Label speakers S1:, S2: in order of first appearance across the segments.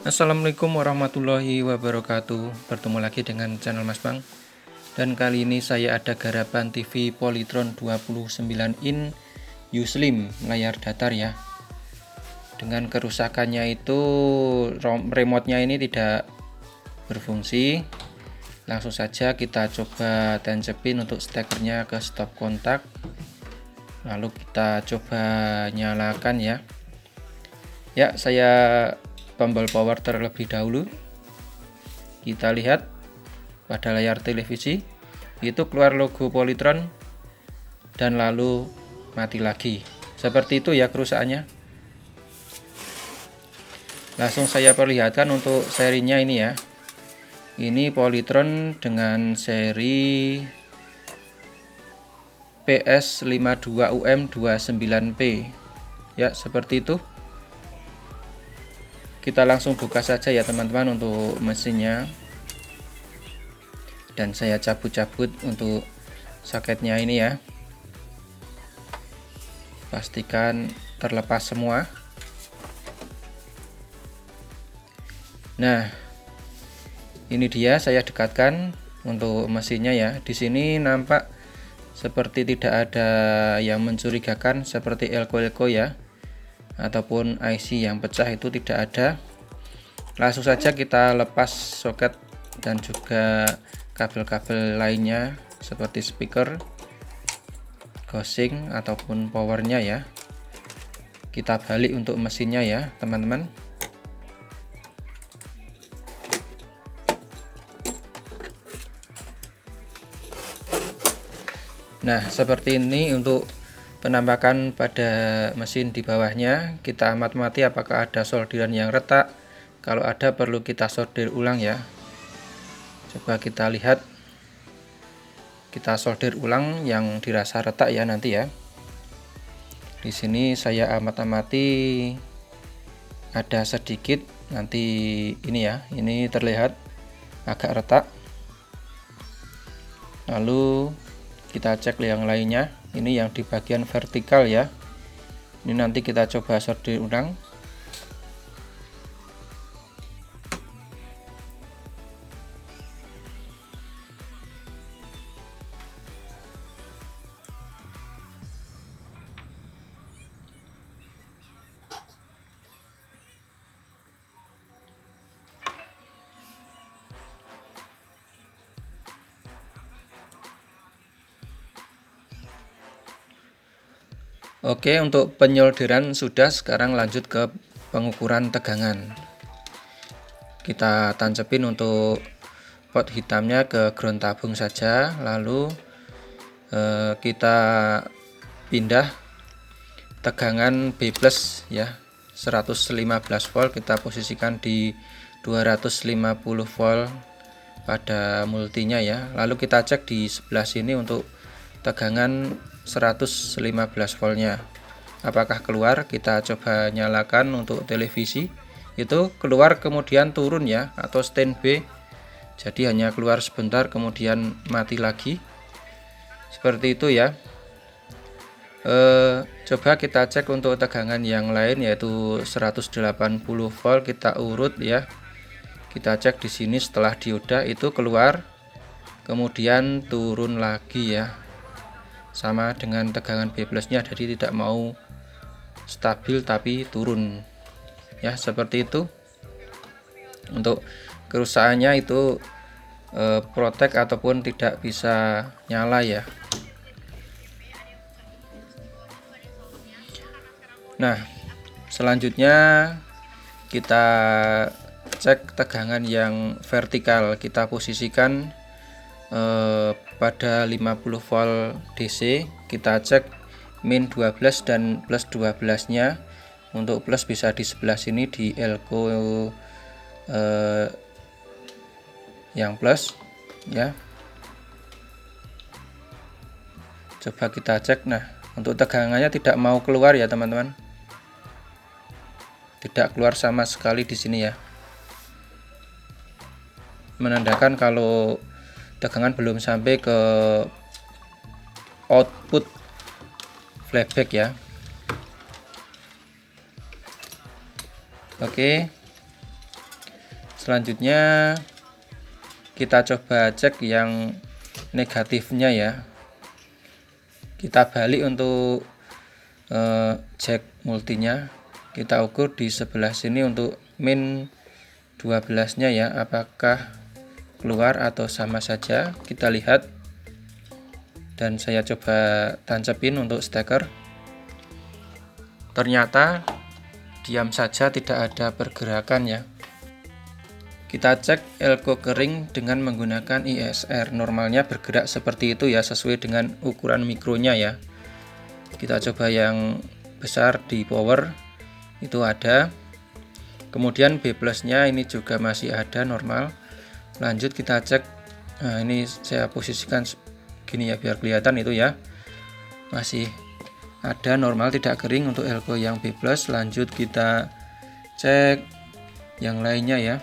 S1: Assalamualaikum warahmatullahi wabarakatuh. Bertemu lagi dengan channel Mas Bang. Dan kali ini saya ada garapan TV Polytron 29 in U-Slim layar datar ya. Dengan kerusakannya itu remote-nya ini tidak berfungsi. Langsung saja kita coba tancepin untuk stekernya ke stop kontak. Lalu kita coba nyalakan ya. Ya, saya tombol power terlebih dahulu. Kita lihat pada layar televisi itu keluar logo Polytron dan lalu mati lagi. Seperti itu ya kerusakannya. Langsung saya perlihatkan untuk serinya ini ya. Ini Polytron dengan seri PS52UM29P. Ya, seperti itu. Kita langsung buka saja ya teman-teman untuk mesinnya, dan saya cabut-cabut untuk soketnya ini ya, pastikan terlepas semua. Nah, ini dia saya dekatkan untuk mesinnya ya. Di sini nampak seperti tidak ada yang mencurigakan seperti elko-elko ya, ataupun IC yang pecah, itu tidak ada. Langsung saja kita lepas soket dan juga kabel-kabel lainnya seperti speaker, gosing ataupun powernya ya. Kita balik untuk mesinnya ya teman-teman. Nah, seperti ini untuk penampakan pada mesin di bawahnya. Kita amati apakah ada solderan yang retak. Kalau ada perlu kita solder ulang ya. Coba kita lihat. Kita solder ulang yang dirasa retak ya nanti ya. Di sini saya amati ada sedikit nanti ini ya. Ini terlihat agak retak. Lalu kita cek yang lainnya. Ini yang di bagian vertikal ya. Ini nanti kita coba solder ulang. Oke, untuk penyolderan sudah. Sekarang lanjut ke pengukuran tegangan. Kita tancepin untuk pot hitamnya ke ground tabung saja, lalu kita pindah tegangan B+ ya, 115 volt, kita posisikan di 250 volt pada multinya ya. Lalu kita cek di sebelah sini untuk tegangan 115 voltnya apakah keluar. Kita coba nyalakan untuk televisi, itu keluar kemudian turun ya, atau standby, jadi hanya keluar sebentar kemudian mati lagi, seperti itu ya. Coba kita cek untuk tegangan yang lain yaitu 180 volt, kita urut ya. Kita cek di sini setelah dioda itu keluar kemudian turun lagi ya, sama dengan tegangan B+ nya, jadi tidak mau stabil tapi turun ya, seperti itu. Untuk kerusakannya itu protek ataupun tidak bisa nyala ya. Nah, selanjutnya kita cek tegangan yang vertikal. Kita posisikan pada 50 volt DC. Kita cek min 12 dan plus 12 nya. Untuk plus bisa di sebelah sini di elko yang plus ya. Coba kita cek. Nah, untuk tegangannya tidak mau keluar ya teman-teman, tidak keluar sama sekali di sini ya, menandakan kalau tegangan belum sampai ke output flashback ya. Oke, Selanjutnya kita coba cek yang negatifnya ya. Kita balik untuk jack multinya, kita ukur di sebelah sini untuk min 12 nya ya, apakah keluar atau sama saja. Kita lihat, dan saya coba tancepin untuk steker. Ternyata diam saja, tidak ada pergerakan ya. Kita cek elko kering dengan menggunakan ISR. Normalnya bergerak seperti itu ya, sesuai dengan ukuran mikronya ya. Kita coba yang besar di power, itu ada. Kemudian B plusnya ini juga masih ada normal. Lanjut kita cek. Nah, ini saya posisikan gini ya biar kelihatan itu ya. Masih ada normal, tidak kering untuk elko yang B plus. Lanjut kita cek yang lainnya ya.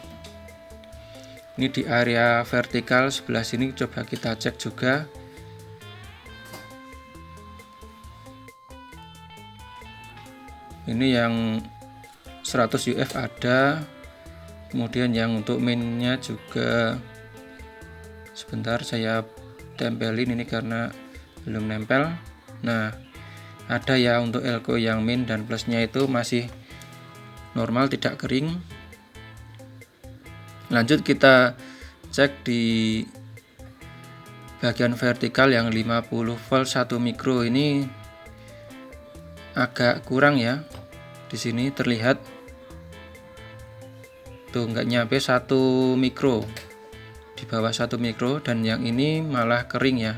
S1: Ini di area vertikal sebelah sini coba kita cek juga. Ini yang 100 UF ada. Kemudian yang untuk minnya juga, sebentar saya tempelin ini karena belum nempel. Nah, ada ya untuk elko yang min dan plusnya itu masih normal, tidak kering. Lanjut kita cek di bagian vertikal yang 50 volt 1 mikro, ini agak kurang ya. Di sini terlihat tuh nggak nyampe 1 mikro, di bawah 1 mikro, dan yang ini malah kering ya.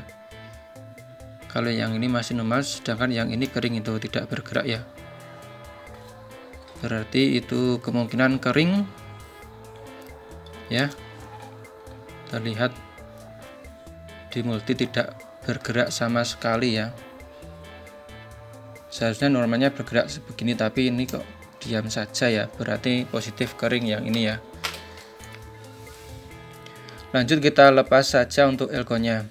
S1: Kalau yang ini masih normal, sedangkan yang ini kering, itu tidak bergerak ya. Berarti itu kemungkinan kering ya. Terlihat di multi tidak bergerak sama sekali ya. Seharusnya normalnya bergerak sebegini, tapi ini kok diam saja ya, berarti positif kering yang ini ya. Lanjut kita lepas saja untuk elkonya.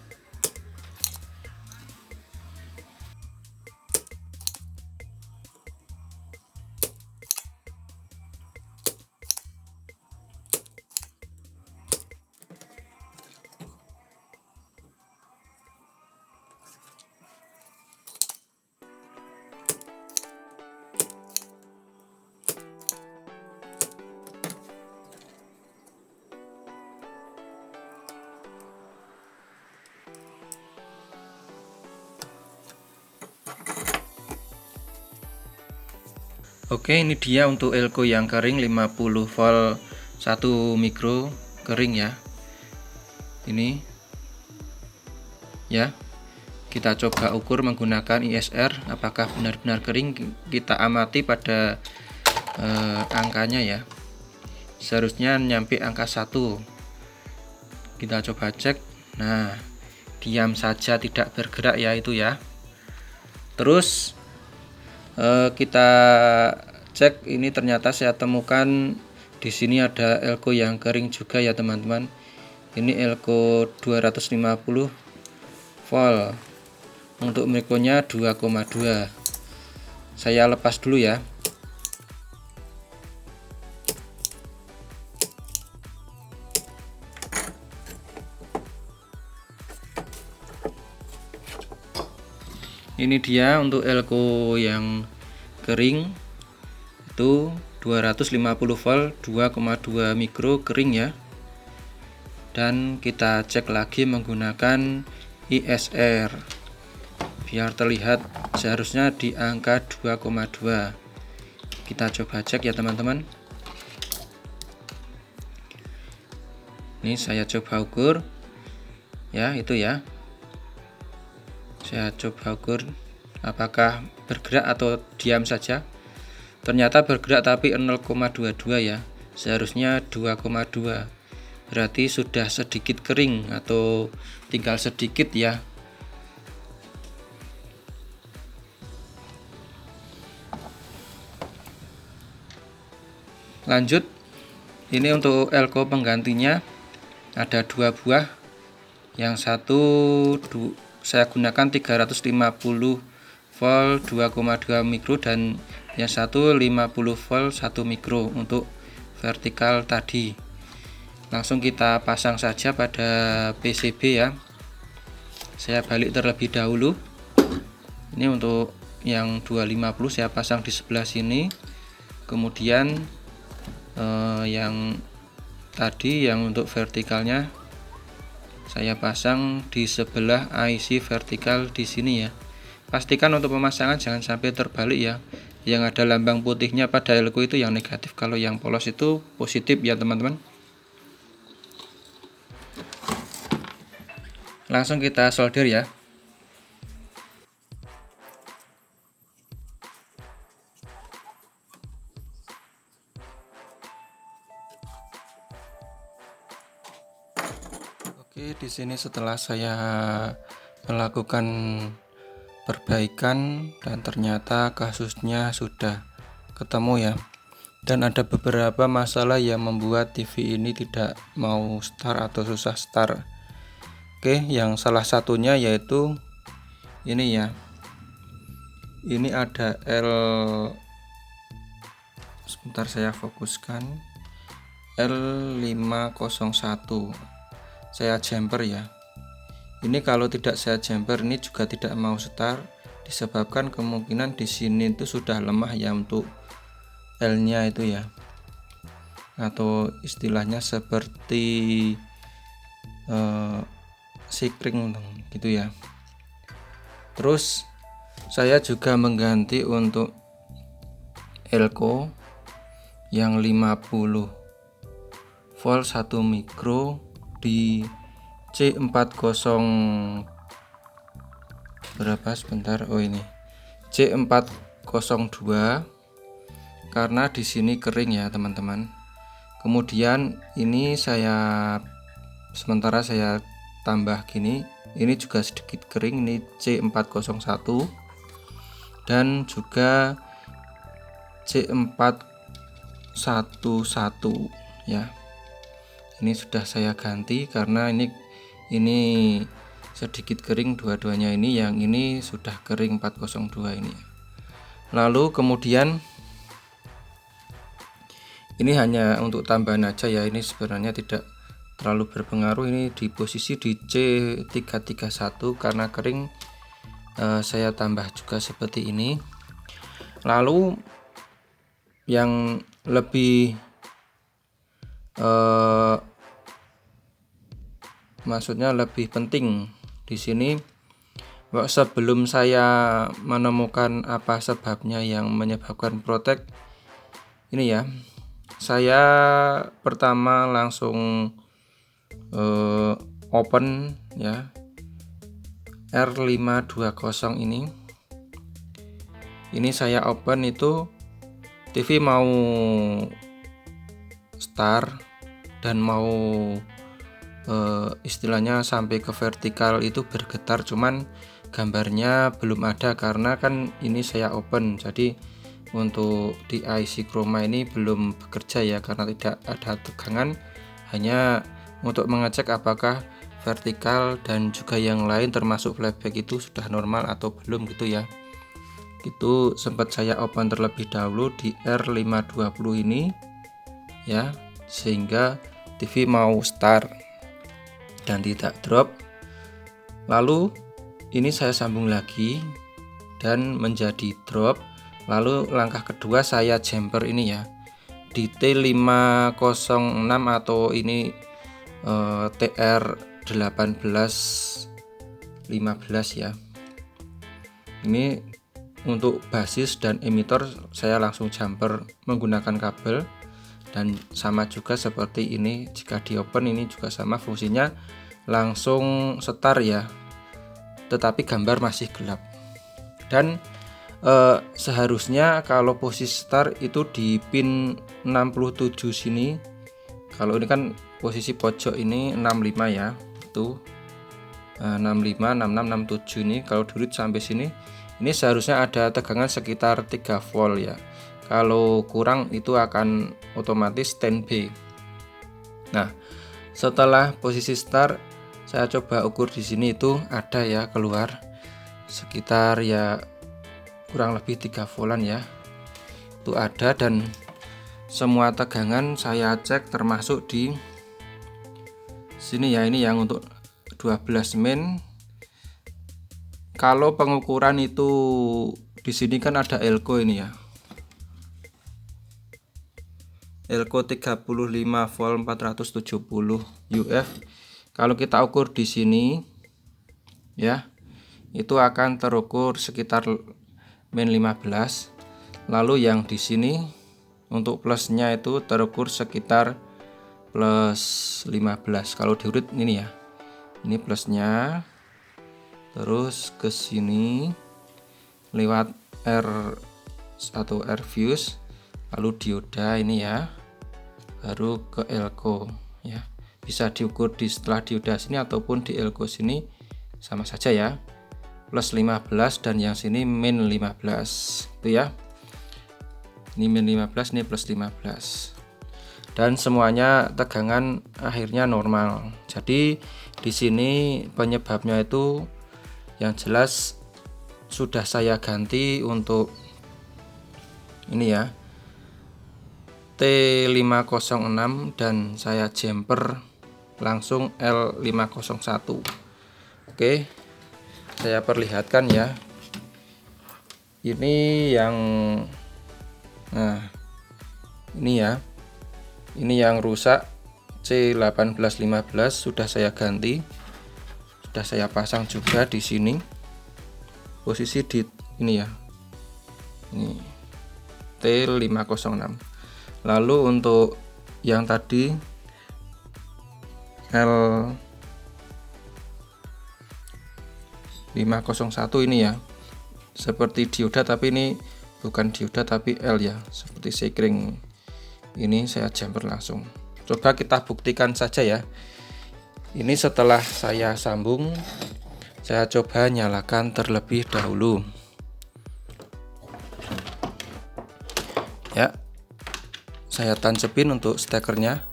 S1: Oke, ini dia untuk elko yang kering 50 volt 1 mikro kering ya. Ini ya. Kita coba ukur menggunakan ISR apakah benar-benar kering. Kita amati pada angkanya ya. Seharusnya nyampe angka 1. Kita coba cek. Nah, diam saja, tidak bergerak ya itu ya. Terus kita cek, ini ternyata saya temukan di sini ada elko yang kering juga ya teman-teman. Ini elko 250 volt, untuk mikronya 2,2. Saya lepas dulu ya. Ini dia untuk elko yang kering itu 250 volt 2,2 mikro kering ya. Dan kita cek lagi menggunakan ISR biar terlihat, seharusnya di angka 2,2. Kita coba cek ya teman-teman. Ini saya coba ukur ya, itu ya. Saya coba ukur apakah bergerak atau diam saja. Ternyata bergerak tapi 0,22 ya. Seharusnya 2,2. Berarti sudah sedikit kering atau tinggal sedikit ya. Lanjut, ini untuk elko penggantinya ada 2 buah. Yang satu saya gunakan 350 volt 2,2 mikro, dan yang satu 50 volt 1 mikro untuk vertikal tadi. Langsung kita pasang saja pada PCB ya. Saya balik terlebih dahulu. Ini untuk yang 250 saya pasang di sebelah sini. Kemudian yang tadi yang untuk vertikalnya saya pasang di sebelah IC vertikal di sini ya. Pastikan untuk pemasangan jangan sampai terbalik ya. Yang ada lambang putihnya pada elko itu yang negatif, kalau yang polos itu positif ya teman-teman. Langsung kita solder ya. Oke, di sini setelah saya melakukan perbaikan dan ternyata kasusnya sudah ketemu ya. Dan ada beberapa masalah yang membuat TV ini tidak mau start atau susah start. Oke, yang salah satunya yaitu ini ya. Ini ada sebentar saya fokuskan, L501. Saya jumper ya. Ini kalau tidak saya jumper ini juga tidak mau start, disebabkan kemungkinan di sini itu sudah lemah ya untuk L-nya itu ya. Atau istilahnya seperti sikring gitu ya. Terus saya juga mengganti untuk elko yang 50 volt 1 mikro di C40 berapa sebentar, oh ini C402, karena di sini kering ya teman-teman. Kemudian ini sementara saya tambah gini, ini juga sedikit kering, ini C401 dan juga C411 ya. Ini sudah saya ganti karena ini sedikit kering dua-duanya, ini yang ini sudah kering 402 ini. Lalu kemudian ini hanya untuk tambahan aja ya, ini sebenarnya tidak terlalu berpengaruh. Ini di posisi di C331 karena kering, saya tambah juga seperti ini. Lalu yang lebih maksudnya lebih penting di sini, sebelum saya menemukan apa sebabnya yang menyebabkan protek ini ya, saya pertama langsung open ya R520 ini saya open, itu TV mau start dan mau istilahnya sampai ke vertikal itu bergetar, cuman gambarnya belum ada karena kan ini saya open, jadi untuk di IC chroma ini belum bekerja ya karena tidak ada tegangan, hanya untuk mengecek apakah vertikal dan juga yang lain termasuk playback itu sudah normal atau belum gitu ya. Itu sempat saya open terlebih dahulu di R520 ini ya, sehingga TV mau start dan tidak drop. Lalu ini saya sambung lagi dan menjadi drop. Lalu langkah kedua saya jumper ini ya di T506 atau ini TR1815 ya. Ini untuk basis dan emitor saya langsung jumper menggunakan kabel, dan sama juga seperti ini, jika di open ini juga sama fungsinya, langsung start ya, tetapi gambar masih gelap. Dan seharusnya kalau posisi start itu di pin 67 sini. Kalau ini kan posisi pojok ini 65 ya, itu 65, 66, 67 ini. Kalau durit sampai sini, ini seharusnya ada tegangan sekitar 3 volt ya. Kalau kurang itu akan otomatis standby. Nah, setelah posisi start saya coba ukur di sini, itu ada ya keluar sekitar ya kurang lebih 3 voltan ya. Itu ada, dan semua tegangan saya cek termasuk di Sini ya, ini yang untuk 12 min. Kalau pengukuran itu di sini kan ada elko ini ya. Elko 35 volt 470 UF. Kalau kita ukur di sini ya, itu akan terukur sekitar min 15. Lalu yang di sini untuk plusnya itu terukur sekitar plus 15. Kalau diurut ini ya, ini plusnya, terus ke sini lewat R atau R fuse, lalu dioda ini ya, baru ke elko ya. Bisa diukur di setelah dioda sini ataupun di elko sini sama saja ya, plus 15 dan yang sini min 15 itu ya. Ini min 15, ini plus 15. Dan semuanya tegangan akhirnya normal. Jadi di sini penyebabnya itu yang jelas sudah saya ganti untuk ini ya, T506 dan saya jumper langsung L501. Oke, saya perlihatkan ya. Ini yang ini ya, ini yang rusak C1815 sudah saya ganti, sudah saya pasang juga di sini. Posisi di ini ya, ini T506. Lalu untuk yang tadi L501 ini ya, seperti dioda tapi ini bukan dioda tapi L ya, seperti sekring. Ini saya jumper langsung. Coba kita buktikan saja ya. Ini setelah saya sambung, saya coba nyalakan terlebih dahulu ya. Saya tancepin untuk stekernya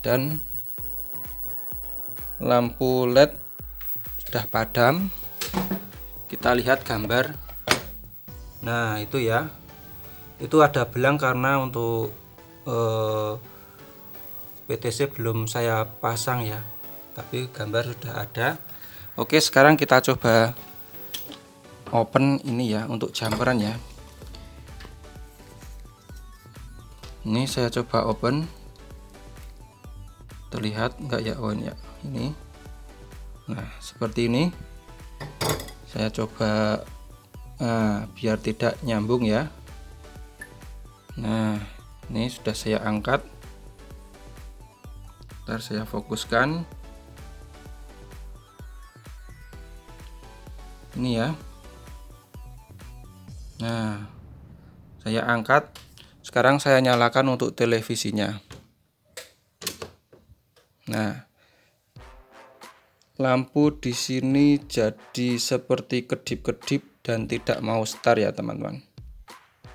S1: dan lampu LED sudah padam. Kita lihat gambar. Nah itu ya, itu ada belang karena untuk PTC belum saya pasang ya, tapi gambar sudah ada. Oke, sekarang kita coba open ini ya untuk jumperan ya. Ini saya coba open, terlihat enggak ya? Oh ya, ini. Nah seperti ini. Saya coba biar tidak nyambung ya. Nah ini sudah saya angkat. Ntar saya fokuskan. Ini ya. Nah saya angkat. Sekarang saya nyalakan untuk televisinya. Nah lampu di sini jadi seperti kedip-kedip dan tidak mau start ya teman-teman.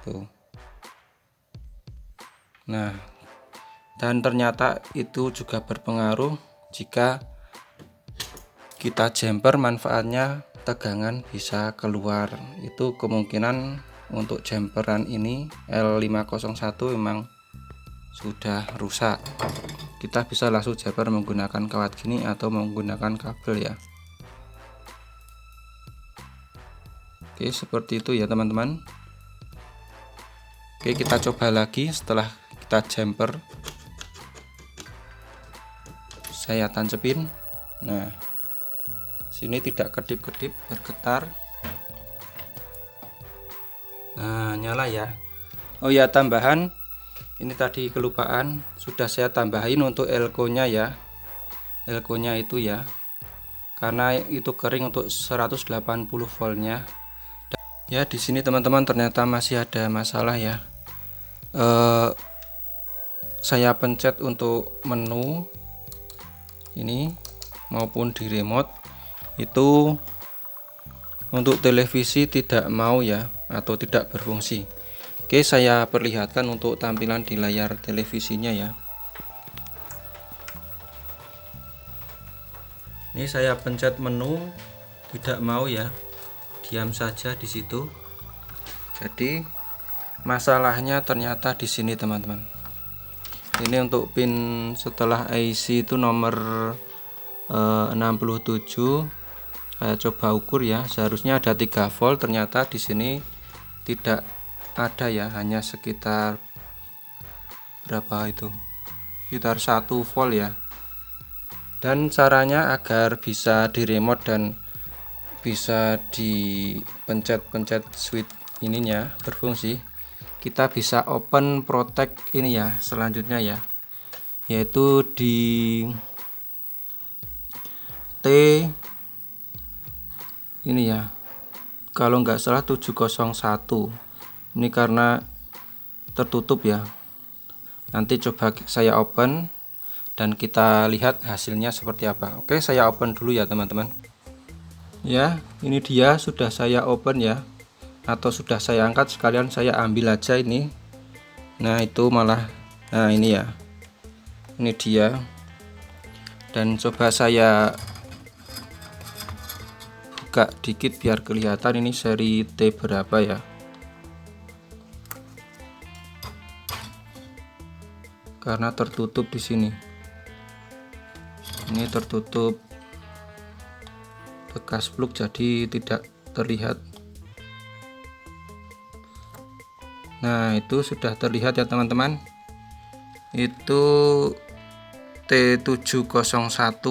S1: Tuh. Nah, dan ternyata itu juga berpengaruh jika kita jumper, manfaatnya tegangan bisa keluar. Itu kemungkinan untuk jumperan ini L501 memang sudah rusak. Kita bisa langsung jumper menggunakan kawat gini atau menggunakan kabel ya. Oke, seperti itu ya teman-teman. Oke, kita coba lagi setelah kita jumper. Saya tancepin. Nah, sini tidak kedip-kedip, bergetar. Nah, nyala ya. Oh ya, tambahan ini tadi kelupaan, sudah saya tambahin untuk elko-nya ya. Elko-nya itu ya. Karena itu kering untuk 180 voltnya. Ya, di sini teman-teman ternyata masih ada masalah ya. Saya pencet untuk menu ini maupun di remote itu untuk televisi tidak mau ya, atau tidak berfungsi. Oke, saya perlihatkan untuk tampilan di layar televisinya ya. Ini saya pencet menu, tidak mau ya, diam saja di situ. Jadi masalahnya ternyata di sini teman-teman. Ini untuk pin setelah IC itu nomor 67. Saya coba ukur ya, seharusnya ada 3 volt, ternyata di sini tidak ada ya, hanya sekitar berapa itu, sekitar 1 volt ya. Dan caranya agar bisa di remote dan bisa dipencet-pencet switch ininya berfungsi, kita bisa open protect ini ya, selanjutnya ya, yaitu di T ini ya, kalau nggak salah 701. Ini karena tertutup ya, nanti coba saya open dan kita lihat hasilnya seperti apa. Oke, saya open dulu ya teman-teman ya. Ini dia sudah saya open ya, atau sudah saya angkat, sekalian saya ambil aja ini. Nah itu malah, nah ini ya, ini dia. Dan coba saya buka dikit biar kelihatan ini seri T berapa ya, karena tertutup di sini. Ini tertutup bekas plug jadi tidak terlihat. Nah itu sudah terlihat ya teman-teman, itu T701.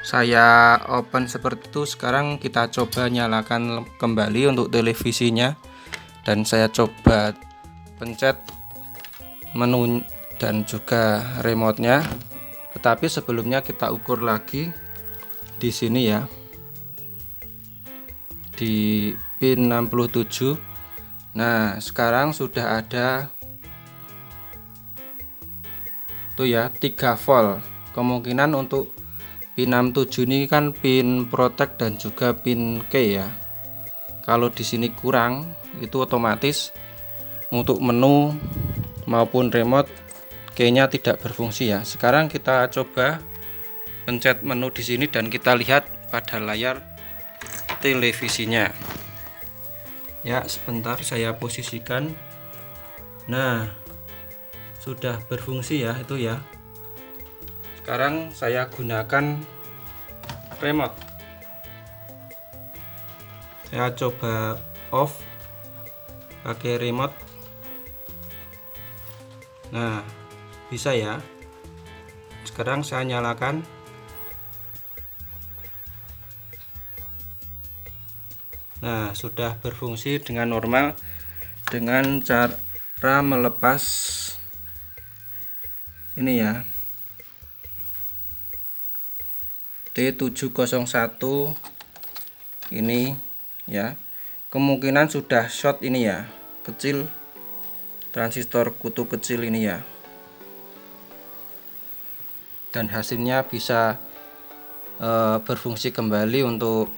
S1: Saya open seperti itu. Sekarang kita coba nyalakan kembali untuk televisinya, dan saya coba pencet menu dan juga remote-nya. Tetapi sebelumnya kita ukur lagi di sini ya, di pin 67. Nah sekarang sudah ada tuh ya, 3 volt. Kemungkinan untuk pin 67 ini kan pin protect dan juga pin key ya. Kalau di sini kurang, itu otomatis untuk menu maupun remote key-nya tidak berfungsi ya. Sekarang kita coba pencet menu di sini dan kita lihat pada layar televisinya. Ya, sebentar saya posisikan. Nah, sudah berfungsi ya itu ya. Sekarang saya gunakan remote. Saya coba off pakai remote. Nah, bisa ya. Sekarang saya nyalakan. Nah, sudah berfungsi dengan normal dengan cara melepas ini ya, T701 ini ya. Kemungkinan sudah short ini ya, kecil, transistor kutu kecil ini ya. Dan hasilnya bisa berfungsi kembali untuk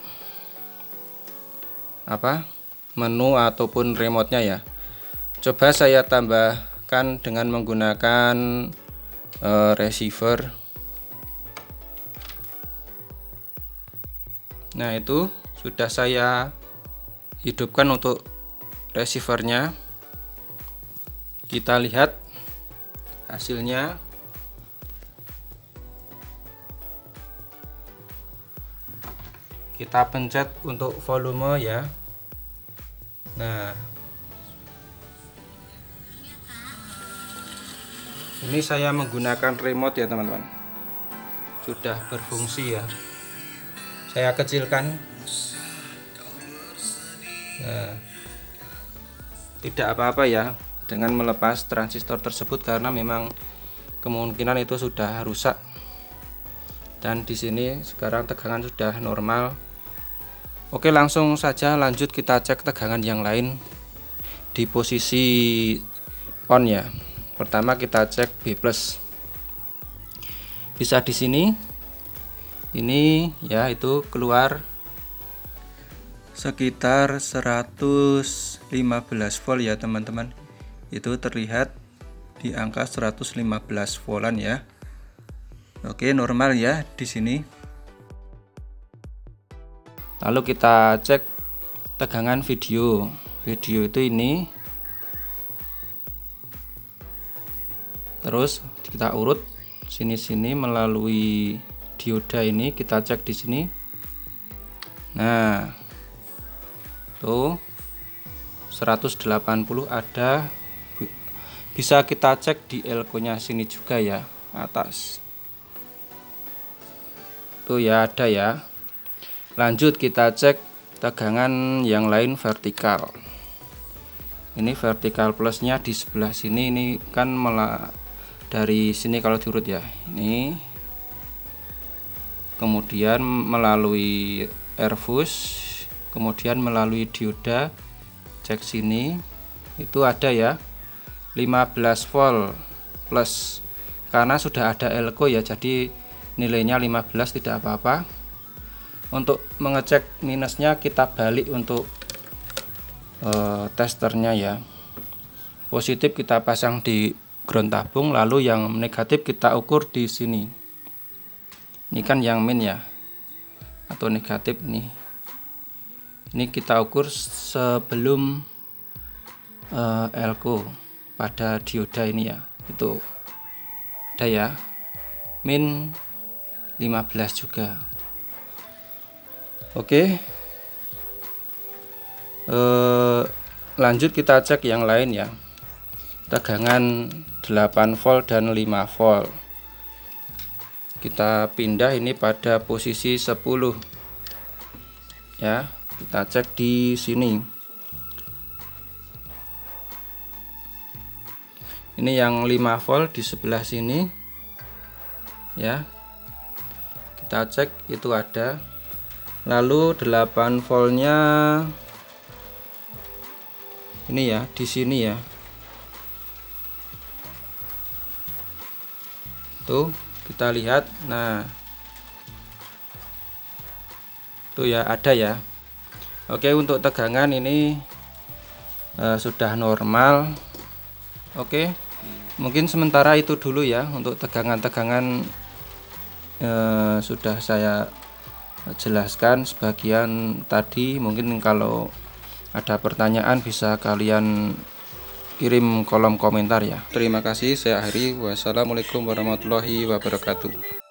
S1: menu ataupun remote-nya ya. Coba saya tambahkan dengan menggunakan receiver. Nah itu sudah saya hidupkan untuk receivernya. Kita lihat hasilnya. Kita pencet untuk volume ya. Nah ini saya menggunakan remote ya teman-teman, sudah berfungsi ya. Saya kecilkan. Nah, tidak apa-apa ya dengan melepas transistor tersebut, karena memang kemungkinan itu sudah rusak. Dan di sini sekarang tegangan sudah normal. Oke, langsung saja lanjut kita cek tegangan yang lain di posisi on ya. Pertama kita cek B+. Bisa di sini. Ini ya, itu keluar sekitar 115 volt ya teman-teman. Itu terlihat di angka 115 voltan ya. Oke, normal ya di sini. Lalu kita cek tegangan video. Video itu ini. Terus kita urut sini-sini melalui dioda ini, kita cek di sini. Nah, tuh 180 ada, bisa kita cek di elko nya sini juga ya, atas tuh ya, ada ya. Lanjut kita cek tegangan yang lain vertikal. Ini vertikal plusnya di sebelah sini, ini kan dari sini kalau diurut ya, ini kemudian melalui airfuse, kemudian melalui dioda, cek sini itu ada ya 15 volt plus, karena sudah ada elko ya, jadi nilainya 15 tidak apa-apa. Untuk mengecek minusnya kita balik untuk testernya ya. Positif kita pasang di ground tabung, lalu yang negatif kita ukur di sini. Ini kan yang min ya, atau negatif nih. Ini kita ukur sebelum elko pada dioda ini ya, itu ada ya, min 15 juga. Oke, lanjut kita cek yang lain ya, tegangan 8 volt dan 5 volt. Kita pindah ini pada posisi 10 ya, kita cek di sini. Ini yang 5 volt di sebelah sini ya, kita cek itu ada. Lalu 8 voltnya ini ya, di sini ya, tuh kita lihat. Nah, tuh ya, ada ya. Oke, untuk tegangan ini sudah normal. Oke, mungkin sementara itu dulu ya, untuk tegangan-tegangan sudah saya jelaskan sebagian tadi. Mungkin kalau ada pertanyaan bisa kalian kirim kolom komentar ya. Terima kasih, saya akhiri. Wassalamualaikum warahmatullahi wabarakatuh.